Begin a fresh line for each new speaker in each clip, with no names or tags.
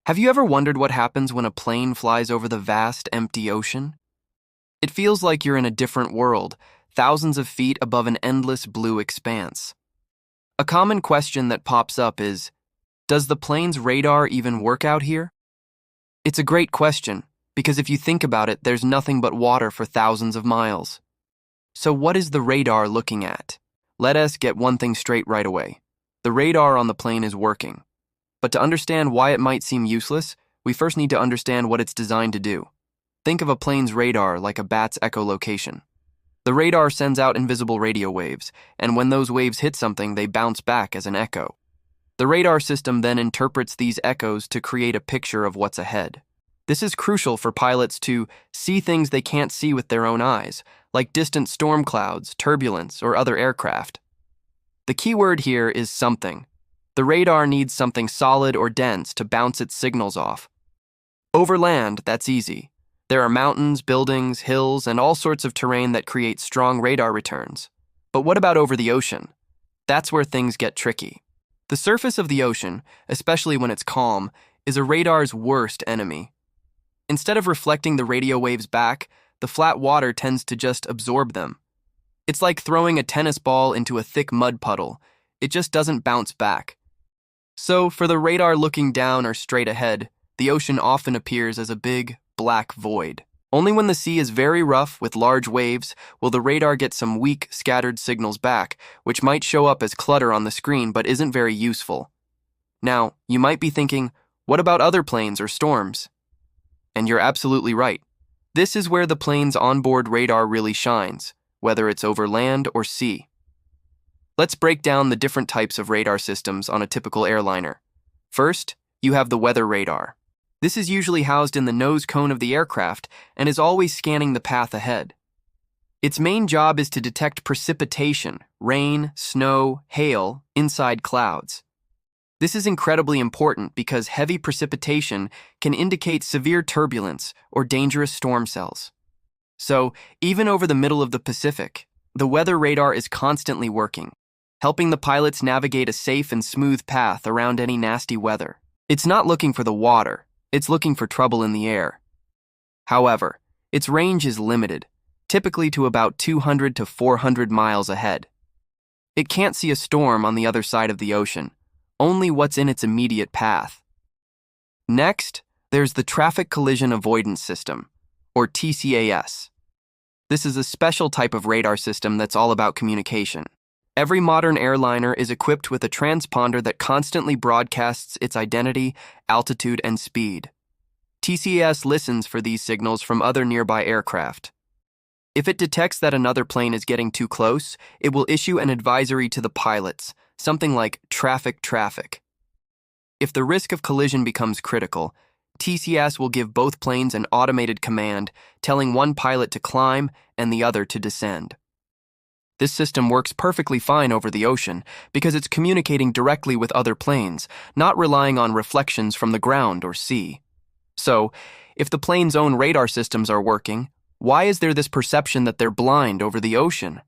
Have you ever wondered what happens when a plane flies over the vast, empty ocean? It feels like you're in a different world, thousands of feet above an endless blue expanse. A common question that pops up is, does the plane's radar even work out here? It's a great question, because if you think about it, there's nothing but water for thousands of miles. So what is the radar looking at? Let us get one thing straight right away. The radar on the plane is working. But to understand why it might seem useless, we first need to understand what it's designed to do. Think of a plane's radar like a bat's echolocation. The radar sends out invisible radio waves, and when those waves hit something, they bounce back as an echo. The radar system then interprets these echoes to create a picture of what's ahead. This is crucial for pilots to see things they can't see with their own eyes, like distant storm clouds, turbulence, or other aircraft. The key word here is something. The radar needs something solid or dense to bounce its signals off. Over land, that's easy. There are mountains, buildings, hills, and all sorts of terrain that create strong radar returns. But what about over the ocean? That's where things get tricky. The surface of the ocean, especially when it's calm, is a radar's worst enemy. Instead of reflecting the radio waves back, the flat water tends to just absorb them. It's like throwing a tennis ball into a thick mud puddle. It just doesn't bounce back. So, for the radar looking down or straight ahead, the ocean often appears as a big, black void. Only when the sea is very rough with large waves will the radar get some weak, scattered signals back, which might show up as clutter on the screen but isn't very useful. Now, you might be thinking, what about other planes or storms? And you're absolutely right. This is where the plane's onboard radar really shines, whether it's over land or sea. Let's break down the different types of radar systems on a typical airliner. First, you have the weather radar. This is usually housed in the nose cone of the aircraft and is always scanning the path ahead. Its main job is to detect precipitation, rain, snow, hail, inside clouds. This is incredibly important because heavy precipitation can indicate severe turbulence or dangerous storm cells. So, even over the middle of the Pacific, the weather radar is constantly working, helping the pilots navigate a safe and smooth path around any nasty weather. It's not looking for the water, it's looking for trouble in the air. However, its range is limited, typically to about 200 to 400 miles ahead. It can't see a storm on the other side of the ocean, only what's in its immediate path. Next, there's the Traffic Collision Avoidance System, or TCAS. This is a special type of radar system that's all about communication. Every modern airliner is equipped with a transponder that constantly broadcasts its identity, altitude, and speed. TCAS listens for these signals from other nearby aircraft. If it detects that another plane is getting too close, it will issue an advisory to the pilots, something like traffic. If the risk of collision becomes critical, TCAS will give both planes an automated command, telling one pilot to climb and the other to descend. This system works perfectly fine over the ocean because it's communicating directly with other planes, not relying on reflections from the ground or sea. So, if the plane's own radar systems are working, why is there this perception that they're blind over the ocean?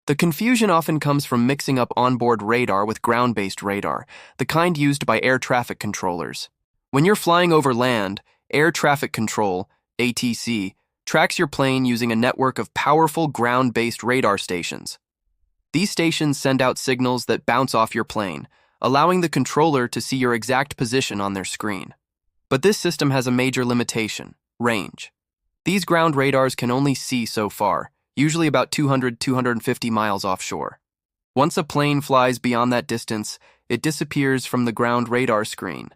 The confusion often comes from mixing up onboard radar with ground-based radar, the kind used by air traffic controllers. When you're flying over land, air traffic control, ATC, tracks your plane using a network of powerful ground-based radar stations. These stations send out signals that bounce off your plane, allowing the controller to see your exact position on their screen. But this system has a major limitation: range. These ground radars can only see so far, usually about 200-250 miles offshore. Once a plane flies beyond that distance, it disappears from the ground radar screen.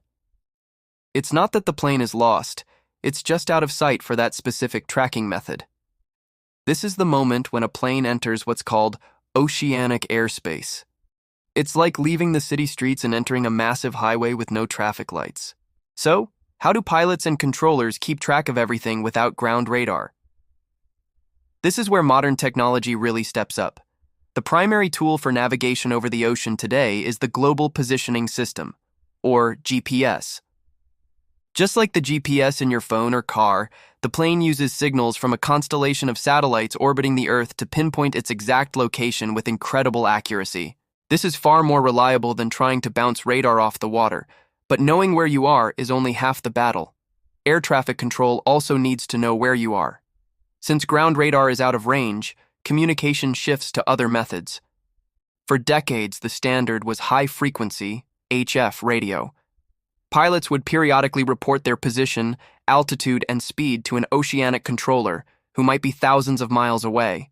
It's not that the plane is lost, it's just out of sight for that specific tracking method. This is the moment when a plane enters what's called Oceanic airspace. It's like leaving the city streets and entering a massive highway with no traffic lights. So, how do pilots and controllers keep track of everything without ground radar? This is where modern technology really steps up. The primary tool for navigation over the ocean today is the Global Positioning System, or GPS. Just like the GPS in your phone or car, the plane uses signals from a constellation of satellites orbiting the Earth to pinpoint its exact location with incredible accuracy. This is far more reliable than trying to bounce radar off the water, But knowing where you are is only half the battle. Air traffic control also needs to know where you are. Since ground radar is out of range, communication shifts to other methods. For decades, the standard was high-frequency, HF radio. Pilots would periodically report their position, altitude, and speed to an oceanic controller, who might be thousands of miles away.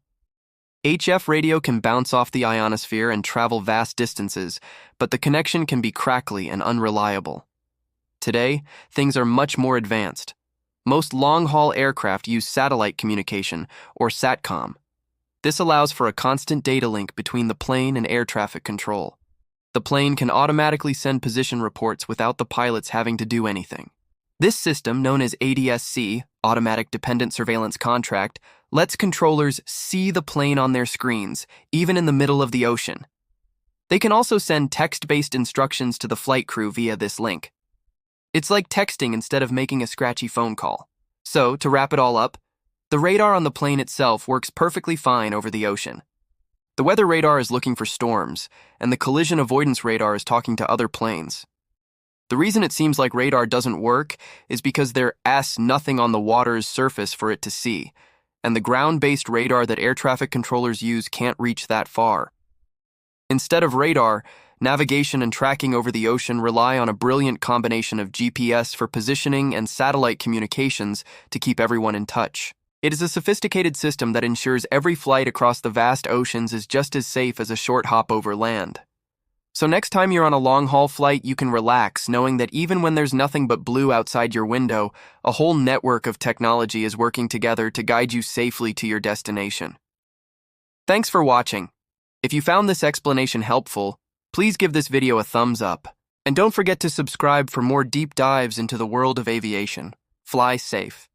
HF radio can bounce off the ionosphere and travel vast distances, but the connection can be crackly and unreliable. Today, things are much more advanced. Most long-haul aircraft use satellite communication, or SATCOM. This allows for a constant data link between the plane and air traffic control. The plane can automatically send position reports without the pilots having to do anything. This system, known as ADS-C, Automatic Dependent Surveillance Contract, lets controllers see the plane on their screens, even in the middle of the ocean. They can also send text-based instructions to the flight crew via this link. It's like texting instead of making a scratchy phone call. So, to wrap it all up, the radar on the plane itself works perfectly fine over the ocean. The weather radar is looking for storms, and the collision avoidance radar is talking to other planes. The reason it seems like radar doesn't work is because there's nothing on the water's surface for it to see, and the ground-based radar that air traffic controllers use can't reach that far. Instead of radar, navigation and tracking over the ocean rely on a brilliant combination of GPS for positioning and satellite communications to keep everyone in touch. It is a sophisticated system that ensures every flight across the vast oceans is just as safe as a short hop over land. So next time you're on a long-haul flight, you can relax, knowing that even when there's nothing but blue outside your window, a whole network of technology is working together to guide you safely to your destination. Thanks for watching. If you found this explanation helpful, please give this video a thumbs up. And don't forget to subscribe for more deep dives into the world of aviation. Fly safe.